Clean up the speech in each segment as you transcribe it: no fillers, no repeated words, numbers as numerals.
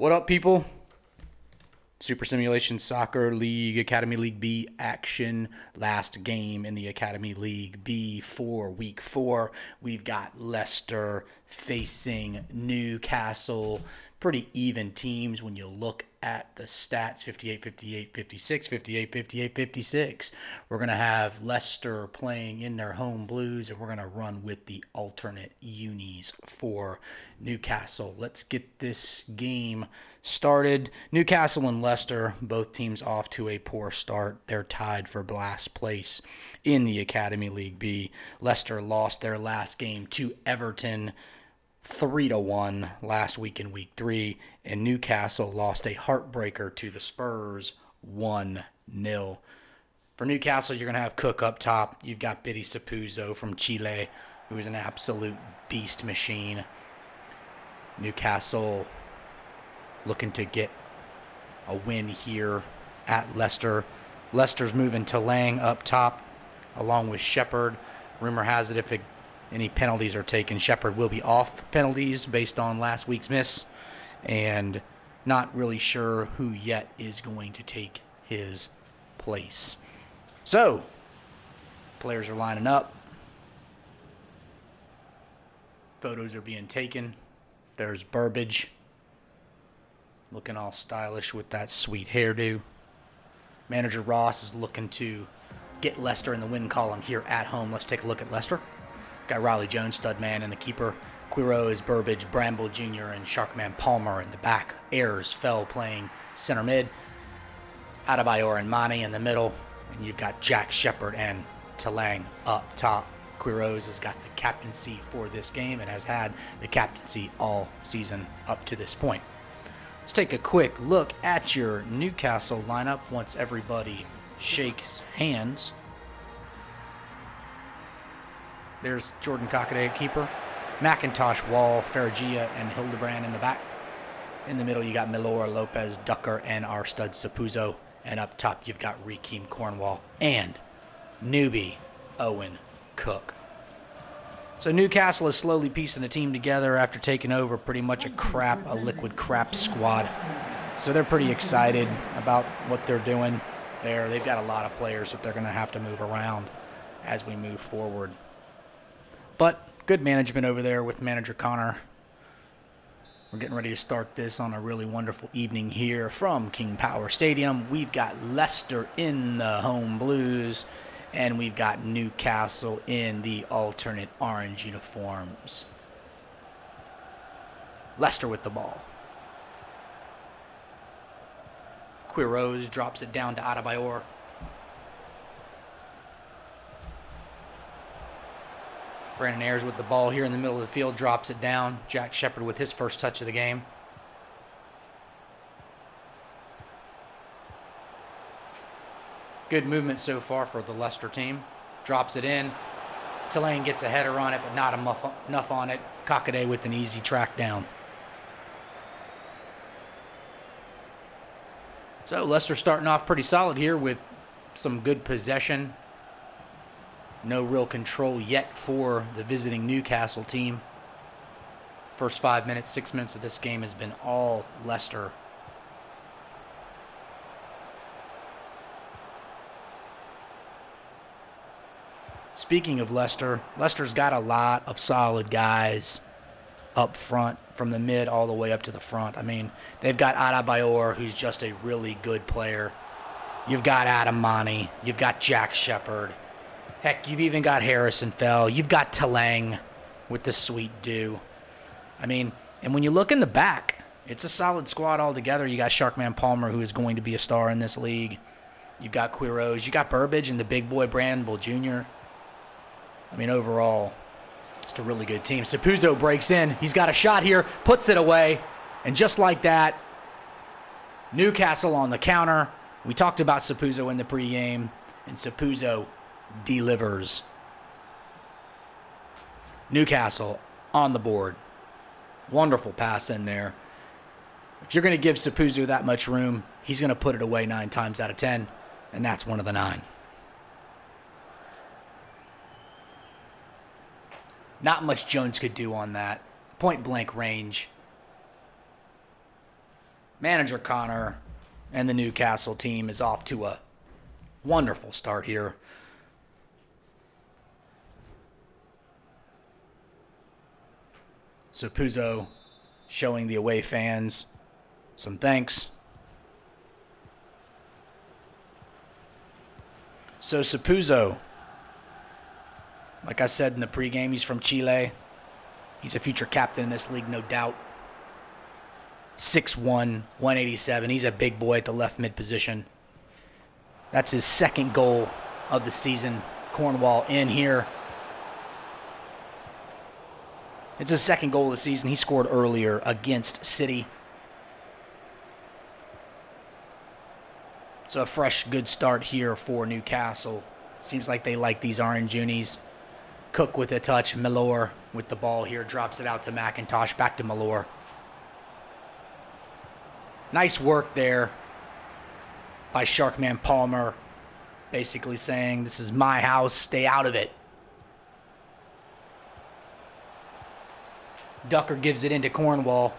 What up, people? Super Simulation Soccer League, Academy League B action. Last game in the Academy League B for Week 4. We've got Leicester facing Newcastle. Pretty even teams when you look at the stats, 58, 58, 56, 58, 58, 56. We're going to have Leicester playing in their home blues, and we're going to run with the alternate unis for Newcastle. Let's get this game started. Newcastle and Leicester, both teams off to a poor start. They're tied for last place in the Academy League B. Leicester lost their last game to Everton 3-1 last week in Week 3, and Newcastle lost a heartbreaker to the Spurs 1-0. For Newcastle, you're going to have Cook up top. You've got Biddy Sapuzzo from Chile, who is an absolute beast machine. Newcastle looking to get a win here at Leicester. Leicester's moving to Lang up top along with Shepherd. Rumor has it if any penalties are taken, Shepherd will be off penalties based on last week's miss, and not really sure who yet is going to take his place. So, players are lining up. Photos are being taken. There's Burbage, looking all stylish with that sweet hairdo. Manager Ross is looking to get Leicester in the win column here at home. Let's take a look at Leicester. Got Riley Jones, stud man, and the keeper. Quiro is Burbage, Bramble Jr., and Sharkman Palmer in the back. Ayers Fell playing center mid. Adebayor and Mane in the middle. And you've got Jack Shepherd and Talang up top. Quiroz has got the captaincy for this game and has had the captaincy all season up to this point. Let's take a quick look at your Newcastle lineup once everybody shakes hands. There's Jordan Cockadee, keeper. McIntosh, Wall, Farrugia, and Hildebrand in the back. In the middle, you got Milor, Lopez, Ducker, and our stud Sapuzzo. And up top, you've got Rekeem Cornwall and newbie Owen Cook. So Newcastle is slowly piecing the team together after taking over pretty much a liquid crap squad. So they're pretty excited about what they're doing there. They've got a lot of players that they're going to have to move around as we move forward. But good management over there with manager Connor. We're getting ready to start this on a really wonderful evening here from King Power Stadium. We've got Leicester in the home blues, and we've got Newcastle in the alternate orange uniforms. Leicester with the ball. Quiroz drops it down to Adebayor. Brandon Ayers with the ball here in the middle of the field, drops it down. Jack Shepherd with his first touch of the game. Good movement so far for the Leicester team. Drops it in. Tulane gets a header on it, but not enough on it. Cockadee with an easy track down. So Leicester starting off pretty solid here with some good possession. No real control yet for the visiting Newcastle team. First 5 minutes, 6 minutes of this game has been all Leicester. Speaking of Leicester, Leicester's got a lot of solid guys up front from the mid all the way up to the front. I mean, they've got Adebayor, who's just a really good player. You've got Adam Mane. You've got Jack Shepherd. Heck, you've even got Harrison Fell. You've got Talang with the sweet dew. I mean, and when you look in the back, it's a solid squad altogether. You got Sharkman Palmer, who is going to be a star in this league. You've got Quiroz. You got Burbage and the big boy Bramble Jr. I mean, overall, just a really good team. Sapuzzo breaks in. He's got a shot here, puts it away. And just like that, Newcastle on the counter. We talked about Sapuzzo in the pregame, and Sapuzzo delivers. Newcastle on the board. Wonderful pass in there. If you're going to give Sapuzzo that much room, he's going to put it away 9 times out of 10, and that's one of the 9. Not much Jones could do on that. Point blank range. Manager Connor and the Newcastle team is off to a wonderful start here. So Puzo showing the away fans some thanks. So Sapuzzo, like I said in the pregame, he's from Chile. He's a future captain in this league, no doubt. 6'1", 187. He's a big boy at the left mid position. That's his second goal of the season. Cornwall in here. It's his second goal of the season. He scored earlier against City. So a fresh, good start here for Newcastle. Seems like they like these orange unis. Cook with a touch. Milor with the ball here. Drops it out to McIntosh. Back to Milor. Nice work there by Sharkman Palmer. Basically saying, this is my house. Stay out of it. Ducker gives it into Cornwall.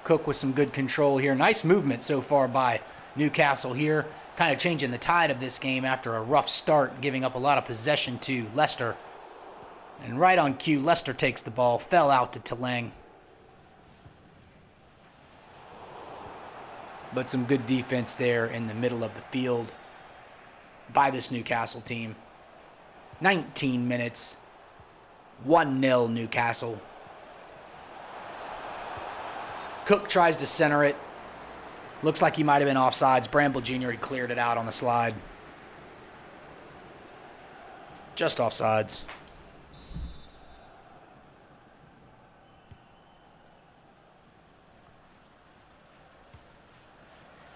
Cook with some good control here. Nice movement so far by Newcastle here. Kind of changing the tide of this game after a rough start, giving up a lot of possession to Leicester. And right on cue, Leicester takes the ball, fell out to Talang. But some good defense there in the middle of the field by this Newcastle team. 19 minutes. 1-0 Newcastle. Cook tries to center it. Looks like he might have been offsides. Bramble Jr. had cleared it out on the slide. Just offsides.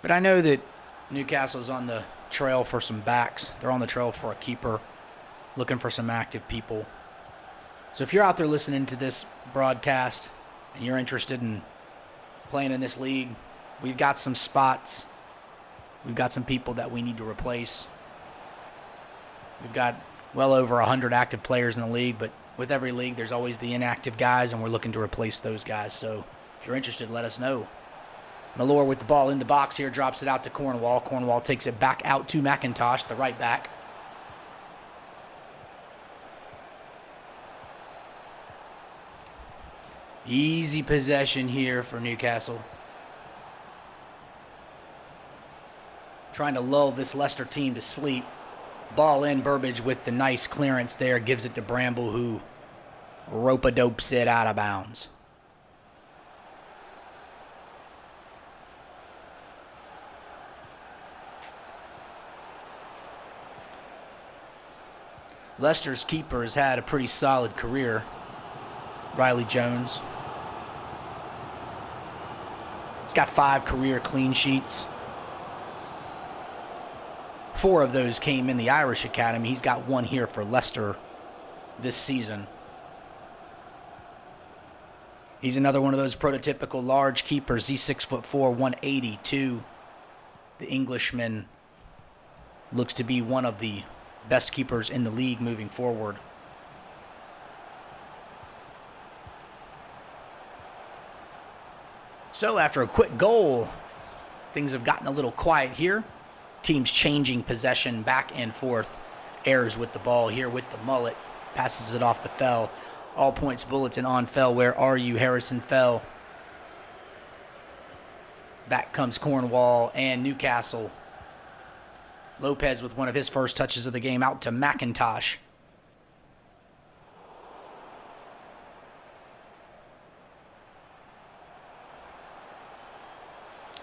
But I know that Newcastle's on the trail for some backs. They're on the trail for a keeper, looking for some active people. So if you're out there listening to this broadcast and you're interested in playing in this league, we've got some spots. We've got some people that we need to replace. We've got well over 100 active players in the league, but with every league, there's always the inactive guys, and we're looking to replace those guys. So if you're interested, let us know. Milor with the ball in the box here, drops it out to Cornwall. Cornwall takes it back out to McIntosh, the right back. Easy possession here for Newcastle. Trying to lull this Leicester team to sleep. Ball in, Burbage with the nice clearance there. Gives it to Bramble, who rope-a-dopes it out of bounds. Leicester's keeper has had a pretty solid career. Riley Jones. He's got 5 career clean sheets. 4 of those came in the Irish Academy. He's got 1 here for Leicester this season. He's another one of those prototypical large keepers. He's 6'4", 182. The Englishman looks to be one of the best keepers in the league moving forward. So after a quick goal, things have gotten a little quiet here. Teams changing possession back and forth. Ayers with the ball here with the mullet. Passes it off to Fell. All points bulletin on Fell. Where are you, Harrison Fell? Back comes Cornwall and Newcastle. Lopez with one of his first touches of the game out to McIntosh.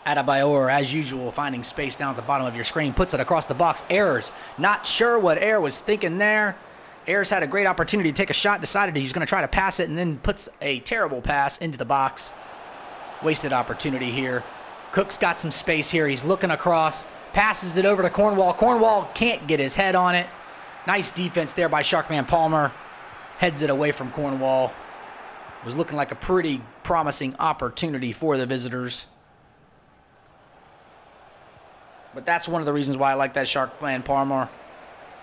Adebayor, as usual, finding space down at the bottom of your screen. Puts it across the box. Ayers. Not sure what Ayers was thinking there. Ayers had a great opportunity to take a shot. Decided he was going to try to pass it and then puts a terrible pass into the box. Wasted opportunity here. Cook's got some space here. He's looking across. Passes it over to Cornwall. Cornwall can't get his head on it. Nice defense there by Sharkman Palmer. Heads it away from Cornwall. Was looking like a pretty promising opportunity for the visitors. But that's one of the reasons why I like that Sharkman Palmer.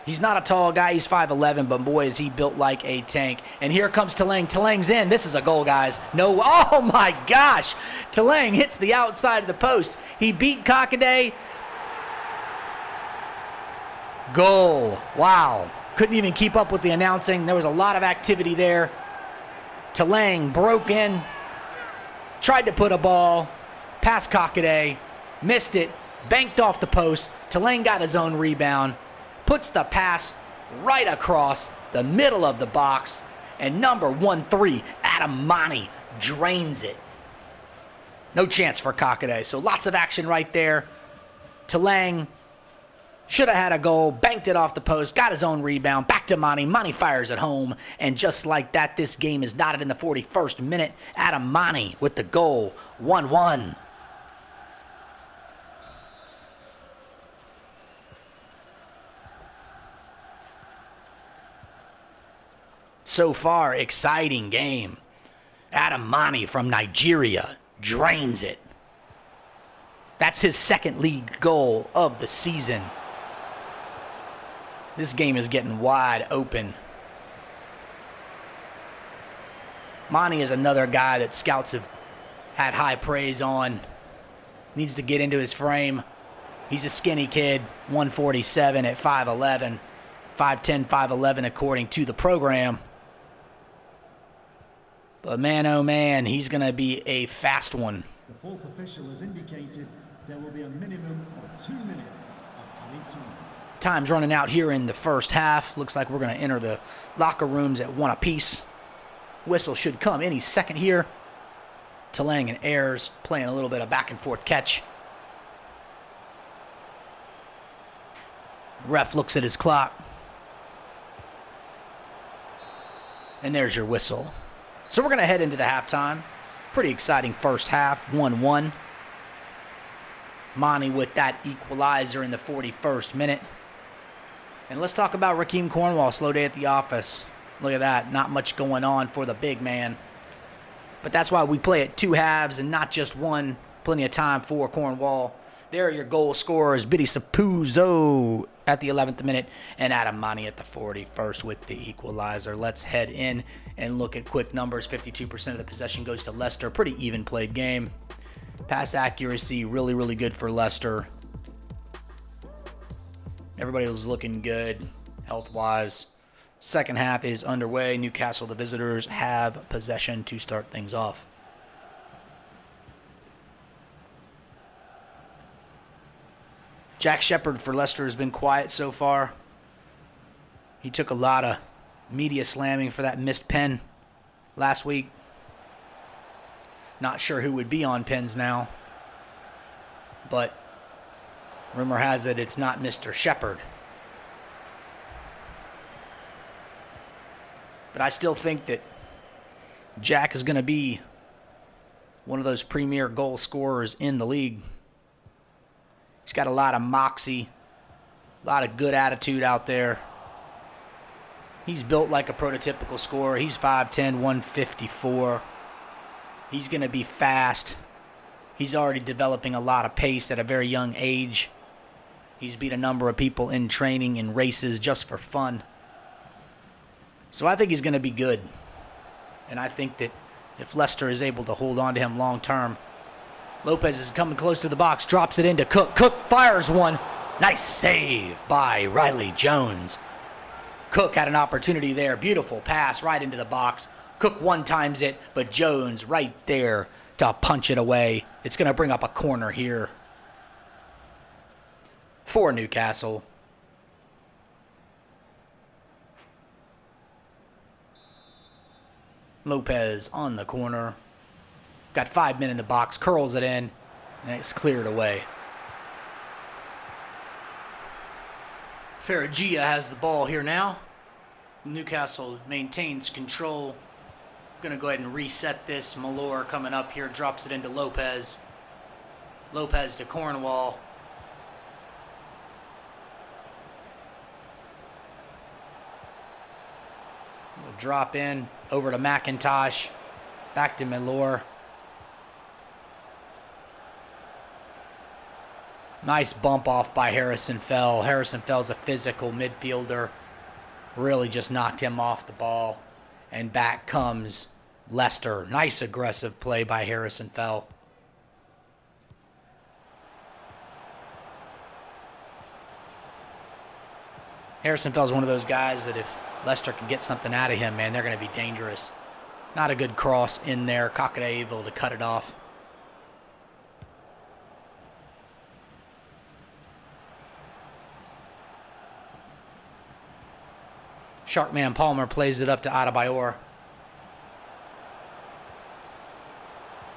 He's not a tall guy. He's 5'11", but boy, is he built like a tank. And here comes Talang. Talang's in. This is a goal, guys. No, oh my gosh. Talang hits the outside of the post. He beat Kakaday. Goal. Wow. Couldn't even keep up with the announcing. There was a lot of activity there. Talang broke in. Tried to put a ball past Kakaday. Missed it. Banked off the post. Talang got his own rebound. Puts the pass right across the middle of the box, and number 1-3, Adamani, drains it. No chance for Kakaday, so lots of action right there. Talang should have had a goal, banked it off the post, got his own rebound, back to Mani. Mani fires at home, and just like that, this game is knotted in the 41st minute. Adamani with the goal, 1-1. So far, exciting game. Adamani from Nigeria drains it. That's his second league goal of the season. This game is getting wide open. Mani is another guy that scouts have had high praise on. Needs to get into his frame. He's a skinny kid, 147 at 5'11", 5'10", 5'11", according to the program. But man, oh man, he's going to be a fast one. The fourth official has indicated there will be a minimum of 2 minutes of added time. Time's running out here in the first half. Looks like we're going to enter the locker rooms at 1 apiece. Whistle should come any second here. Talang and Ayers playing a little bit of back and forth catch. Ref looks at his clock. And there's your whistle. So we're going to head into the halftime. Pretty exciting first half, 1-1. Mani with that equalizer in the 41st minute. And let's talk about Raheem Cornwall. Slow day at the office. Look at that. Not much going on for the big man. But that's why we play it 2 halves and not just one. Plenty of time for Cornwall. There are your goal scorers. Biddy Sapuzo at the 11th minute and Adamani at the 41st with the equalizer. Let's head in and look at quick numbers. 52% of the possession goes to Leicester. Pretty even played game. Pass accuracy really, really good for Leicester. Everybody was looking good health-wise. Second half is underway. Newcastle, the visitors, have possession to start things off. Jack Shepherd for Leicester has been quiet so far. He took a lot of media slamming for that missed pen last week. Not sure who would be on pens now. But rumor has it it's not Mr. Shepherd. But I still think that Jack is going to be one of those premier goal scorers in the league. He's got a lot of moxie, a lot of good attitude out there. He's built like a prototypical scorer. He's 5'10", 154. He's going to be fast. He's already developing a lot of pace at a very young age. He's beat a number of people in training and races just for fun. So I think he's going to be good. And I think that if Leicester is able to hold on to him long term, Lopez is coming close to the box, drops it into Cook. Cook fires one. Nice save by Riley Jones. Cook had an opportunity there. Beautiful pass right into the box. Cook one-times it, but Jones right there to punch it away. It's going to bring up a corner here for Newcastle. Lopez on the corner. Got 5 men in the box, curls it in, and it's cleared away. Farrugia has the ball here now. Newcastle maintains control. Going to go ahead and reset this. Malor coming up here, drops it into Lopez. Lopez to Cornwall. We'll drop in, over to McIntosh. Back to Malor. Nice bump off by Harrison Fell. Harrison Fell's a physical midfielder. Really just knocked him off the ball. And back comes Leicester. Nice aggressive play by Harrison Fell. Harrison Fell's one of those guys that if Leicester can get something out of him, man, they're going to be dangerous. Not a good cross in there. Cockade able to cut it off. Sharkman Palmer plays it up to Adebayor.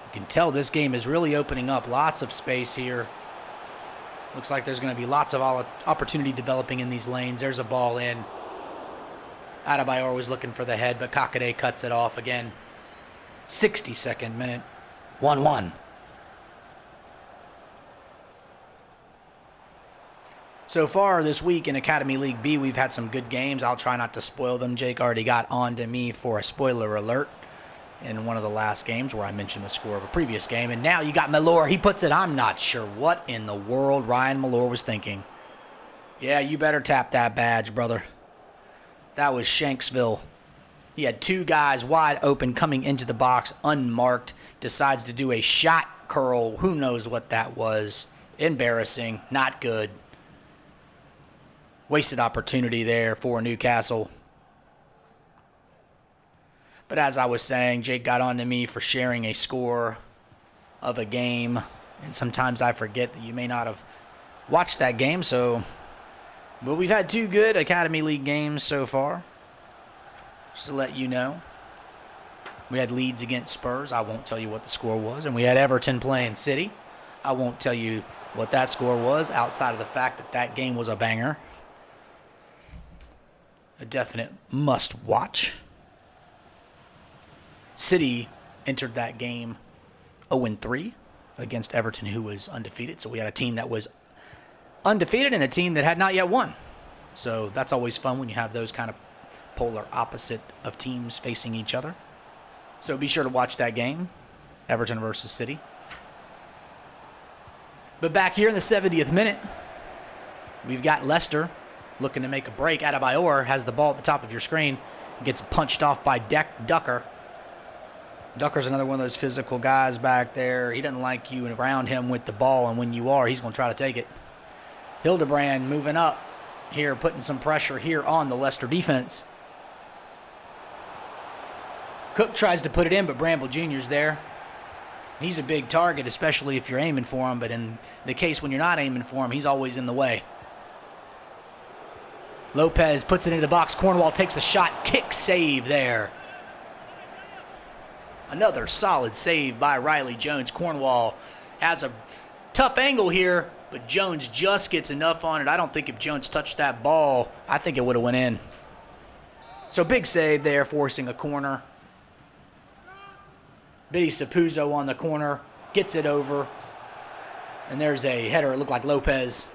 You can tell this game is really opening up. Lots of space here. Looks like there's going to be lots of opportunity developing in these lanes. There's a ball in. Adebayor was looking for the head, but Cockade cuts it off again. 62nd minute. 1-1. So far this week in Academy League B, we've had some good games. I'll try not to spoil them. Jake already got on to me for a spoiler alert in one of the last games where I mentioned the score of a previous game. And now you got Malor. He puts it. I'm not sure what in the world Ryan Malor was thinking. Yeah, you better tap that badge, brother. That was Shanksville. He had two guys wide open coming into the box, unmarked. Decides to do a shot curl. Who knows what that was. Embarrassing. Not good. Wasted opportunity there for Newcastle. But as I was saying, Jake got on to me for sharing a score of a game. And sometimes I forget that you may not have watched that game. But we've had two good Academy League games so far. Just to let you know. We had Leeds against Spurs. I won't tell you what the score was. And we had Everton playing City. I won't tell you what that score was outside of the fact that that game was a banger. A definite must-watch. City entered that game 0-3 against Everton, who was undefeated. So we had a team that was undefeated and a team that had not yet won. So that's always fun when you have those kind of polar opposite of teams facing each other. So be sure to watch that game, Everton versus City. But back here in the 70th minute, we've got Leicester looking to make a break. Adebayor has the ball at the top of your screen. Gets punched off by Ducker. Ducker's another one of those physical guys back there. He doesn't like you around him with the ball, and when you are, he's going to try to take it. Hildebrand moving up here, putting some pressure here on the Leicester defense. Cook tries to put it in, but Bramble Jr.'s there. He's a big target, especially if you're aiming for him, but in the case when you're not aiming for him, he's always in the way. Lopez puts it into the box. Cornwall takes the shot. Kick save there. Another solid save by Riley Jones. Cornwall has a tough angle here, but Jones just gets enough on it. I don't think if Jones touched that ball, I think it would have went in. So big save there, forcing a corner. Biddy Sapuzzo on the corner. Gets it over. And there's a header. It looked like Lopez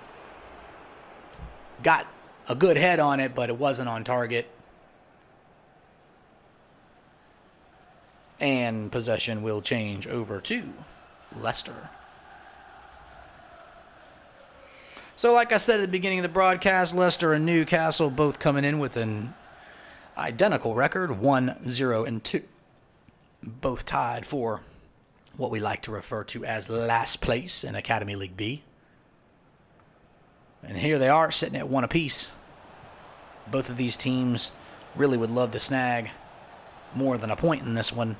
got a good head on it, but it wasn't on target. And possession will change over to Leicester. So like I said at the beginning of the broadcast, Leicester and Newcastle both coming in with an identical record, 1-0-2. Both tied for what we like to refer to as last place in Academy League B. And here they are sitting at one apiece. Both of these teams really would love to snag more than a point in this one.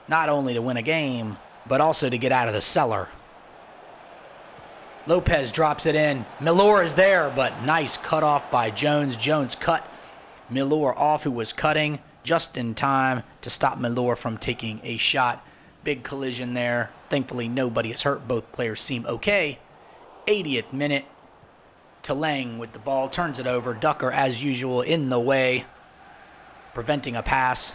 Not only to win a game, but also to get out of the cellar. Lopez drops it in. Milor is there, but nice cut off by Jones. Jones cut Milor off, who was cutting just in time to stop Milor from taking a shot. Big collision there. Thankfully, nobody is hurt. Both players seem okay. 80th minute. Talang with the ball. Turns it over. Ducker, as usual, in the way. Preventing a pass.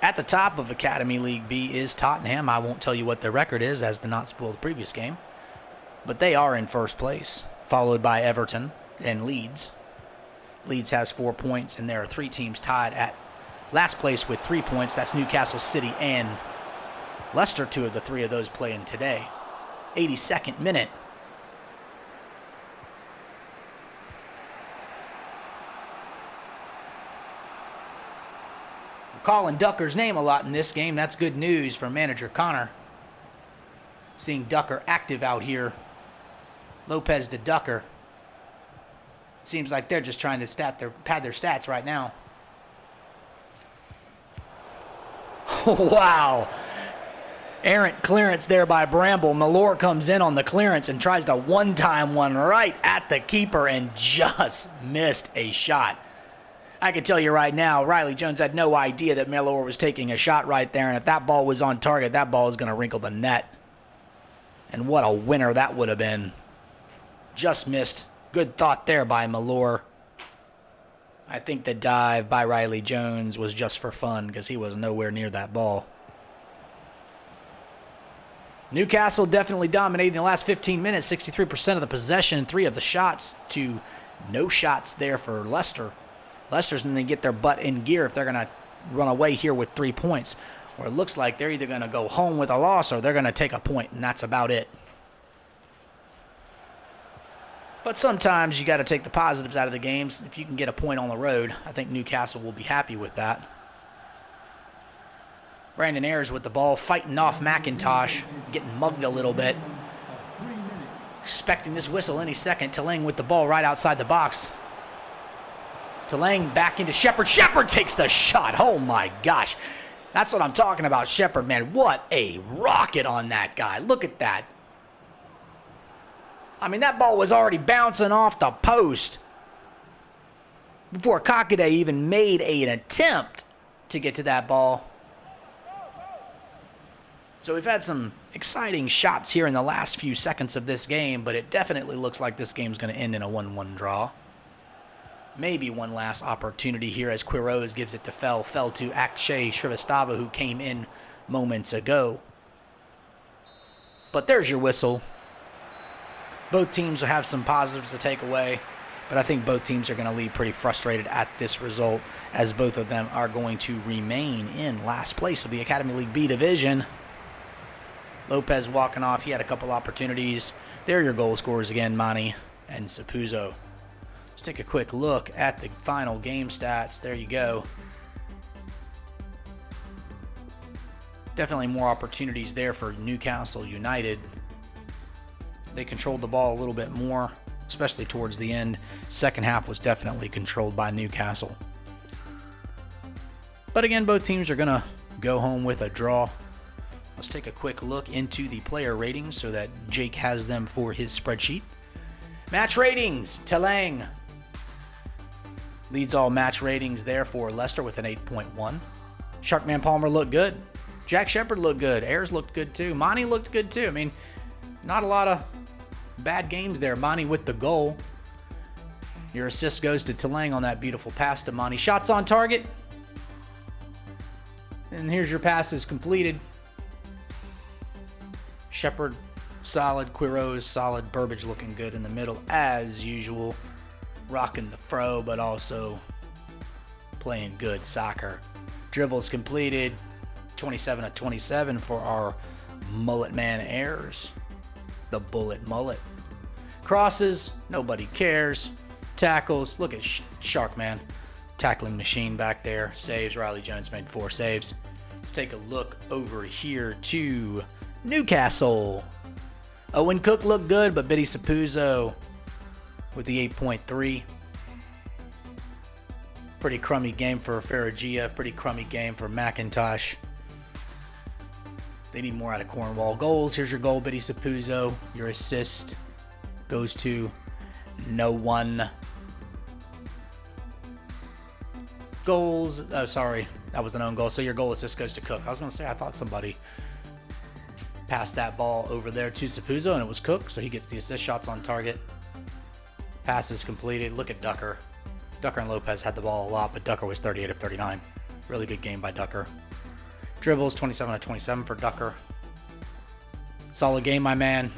At the top of Academy League B is Tottenham. I won't tell you what their record is, as to not spoil the previous game. But they are in first place, followed by Everton and Leeds. Leeds has 4 points, and there are 3 teams tied at last place with 3 points. That's Newcastle, City, and Leicester, 2 of the 3 of those playing today. 82nd minute. We're calling Ducker's name a lot in this game. That's good news for manager Connor. Seeing Ducker active out here. Lopez to Ducker. Seems like they're just trying to pad their stats right now. Wow. Errant clearance there by Bramble. Malore comes in on the clearance and tries to one-time one right at the keeper and just missed a shot. I can tell you right now, Riley Jones had no idea that Malore was taking a shot right there, and if that ball was on target, that ball is going to wrinkle the net. And what a winner that would have been. Just missed. Good thought there by Malore. I think the dive by Riley Jones was just for fun because he was nowhere near that ball. Newcastle definitely dominated in the last 15 minutes, 63% of the possession, 3 of the shots to no shots there for Leicester. Leicester's going to get their butt in gear if they're going to run away here with 3 points. Or it looks like they're either going to go home with a loss or they're going to take a point, and that's about it. But sometimes you got to take the positives out of the games. If you can get a point on the road, I think Newcastle will be happy with that. Brandon Ayers with the ball, fighting off McIntosh, getting mugged a little bit. Expecting this whistle any second. Talang with the ball right outside the box. Talang back into Shepard. Shepard takes the shot. Oh my gosh. That's what I'm talking about, Shepard, man. What a rocket on that guy. Look at that. I mean, that ball was already bouncing off the post before Kakade even made an attempt to get to that ball. So we've had some exciting shots here in the last few seconds of this game, but it definitely looks like this game's going to end in a 1-1 draw. Maybe one last opportunity here as Quiroz gives it to Fell to Akshay Shrivastava, who came in moments ago. But there's your whistle. Both teams will have some positives to take away, but I think both teams are going to leave pretty frustrated at this result, as both of them are going to remain in last place of the Academy League B division. Lopez walking off. He had a couple opportunities. There are your goal scorers again, Mani and Sapuzzo. Let's take a quick look at the final game stats. There you go. Definitely more opportunities there for Newcastle United. They controlled the ball a little bit more, especially towards the end. Second half was definitely controlled by Newcastle. But again, both teams are going to go home with a draw. Let's take a quick look into the player ratings so that Jake has them for his spreadsheet. Match ratings, Talang leads all match ratings there for Leicester with an 8.1. Sharkman Palmer looked good. Jack Shepard looked good. Ayers looked good too. Monty looked good too. I mean, not a lot of bad games there. Monty with the goal. Your assist goes to Talang on that beautiful pass to Monty. Shots on target. And here's your passes completed. Shepard, solid. Quiroz, solid. Burbage looking good in the middle as usual. Rocking the fro, but also playing good soccer. Dribbles completed. 27 of 27 for our mullet man Ayers. The bullet mullet. Crosses, nobody cares. Tackles, look at Sharkman. Tackling machine back there. Saves, Riley Jones made 4 saves. Let's take a look over here to Newcastle. Owen Cook looked good, but Biddy Sapuzzo with the 8.3. Pretty crummy game for Farrugia. Pretty crummy game for McIntosh. They need more out of Cornwall. Goals, here's your goal, Biddy Sapuzzo. Your assist goes to no one. Goals, oh, sorry. That was an own goal. So your goal assist goes to Cook. I was going to say, I thought somebody passed that ball over there to Sapuzzo, and it was Cook, so he gets the assist. Shots on target. Passes completed. Look at Ducker. Ducker and Lopez had the ball a lot, but Ducker was 38 of 39. Really good game by Ducker. Dribbles, 27 of 27 for Ducker. Solid game, my man.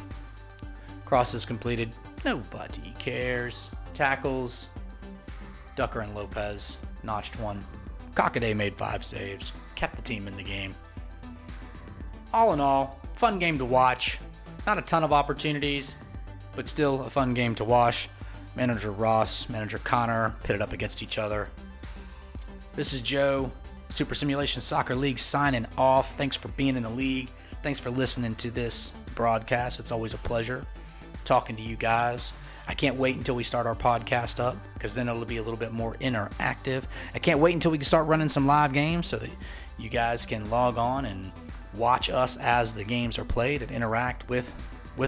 Crosses completed. Nobody cares. Tackles. Ducker and Lopez notched 1. Kakade made 5 saves. Kept the team in the game. all in all, fun game to watch. Not a ton of opportunities, but still a fun game to watch. Manager Ross, Manager Connor pitted up against each other. This is Joe, Super Simulation Soccer League signing off. Thanks for being in the league. Thanks for listening to this broadcast. It's always a pleasure talking to you guys. I can't wait until we start our podcast up, because then it'll be a little bit more interactive. I can't wait until we can start running some live games so that you guys can log on and watch us as the games are played and interact with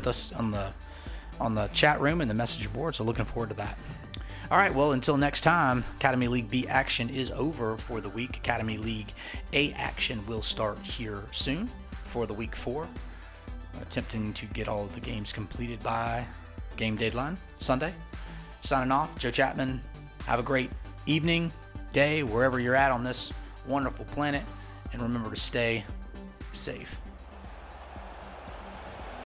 us on the chat room and the message board. So looking forward to that. All right, well, until next time, Academy League B action is over for the week. Academy League A action will start here soon for the week 4. Attempting to get all of the games completed by game deadline Sunday. Signing off, Joe Chapman. Have a great evening, day, wherever you're at on this wonderful planet. And remember to stay safe.